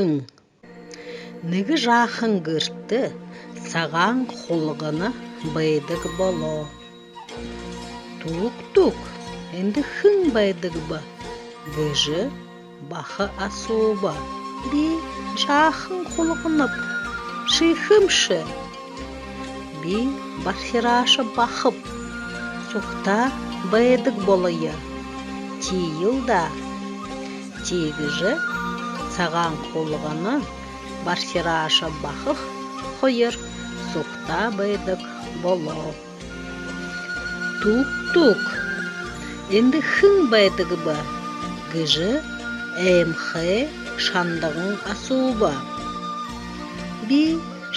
Нігі жақын кіртті, саған құлғыны байдық боло. Тук-тук, енді хың байдық ба, гыжы бақы асуба. Би жақын құлғынып, шихымшы. Би бархирашы бақып, сұқта байдық болайы. Тиылда, тегіжі саған құлғыны бархирашы бақық, қойыр сұқта байдық боло. Тук-тук, енді хың байдығы ба, гыжы әмхе шандығын асуба. Би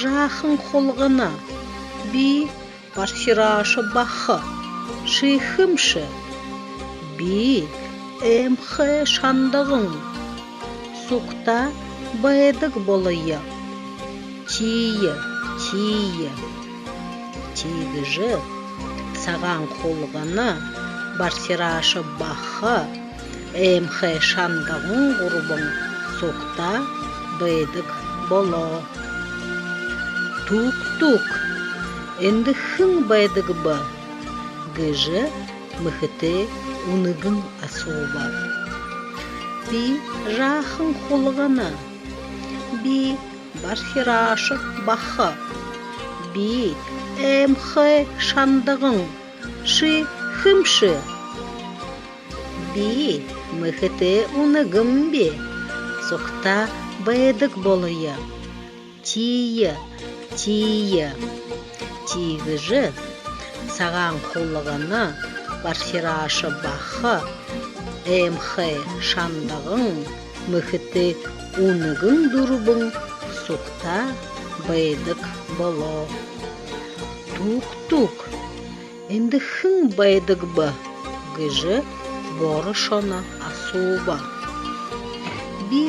жақын құлғыны, би бархирашы бақы, шихымшы. Би әмхе шандығын сұқта байдық болайы. Тие, тегіжі саған құлғыны бархирашы бақы, әмхе шандығын ғұрбың сұқта байдық боло. Тук-тук, енді хың байдығы ба, гыжы мүхіте ұнығын асуба. Би жақын құлғыны, би бархирашы бақы, би әмхе шандығын шихымшы. Би мүхіте ұнығын бе, сұқта байдық болайы. Тие, тегіжі саған құлғыны бархирашы бақы, әмхе шандығын мүхіте ұнығын дұрбың сұқта байдық боло. Тук-тук, енді хың байдық ба, гыжы борышына асуба. Би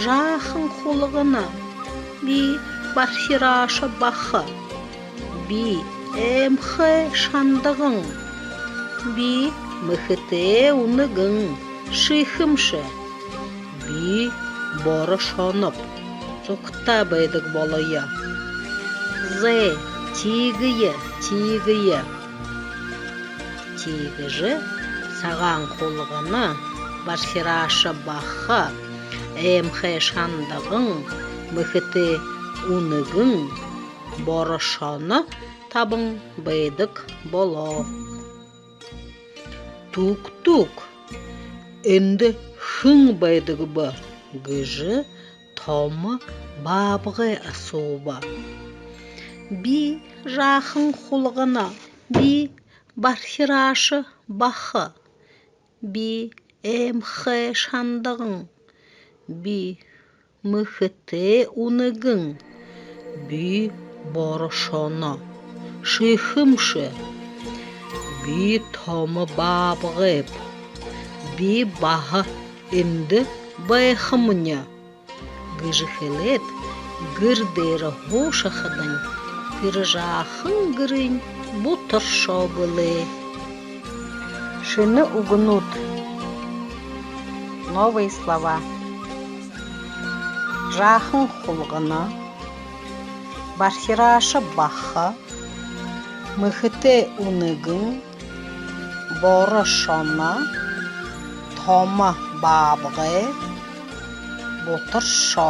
жақын құлғыны, би бархирашы бақы, би әмхе шандығын, би мүхіте ұнығын шихымшы. Би борышынып, сұқта байдық болайы. Тегіе, тегіжі саған құлғыны бархирашы бақы, әмхе шандығын мүхіте ұнығын борышыны табың байдық боло. Тук-тук, енді хың байдығы ба, гыжы томы бабығы асуба. Би жақын құлғыны, би бархирашы бақы, би әмхе шандығын, би мүхіте ұнығын, би борышыны шихымшы. Би томы бабығып, би бағы енді байқымыня. Гыжы хелет гырдері хошақыдың, пір жақын гырын бұтыр шобылы. Шыны угнут. Новые слова. Жақын құлғыны, бархирашы бақы, мүхіте ұнығын, борышыны, тома бабығы, бұтыр шо.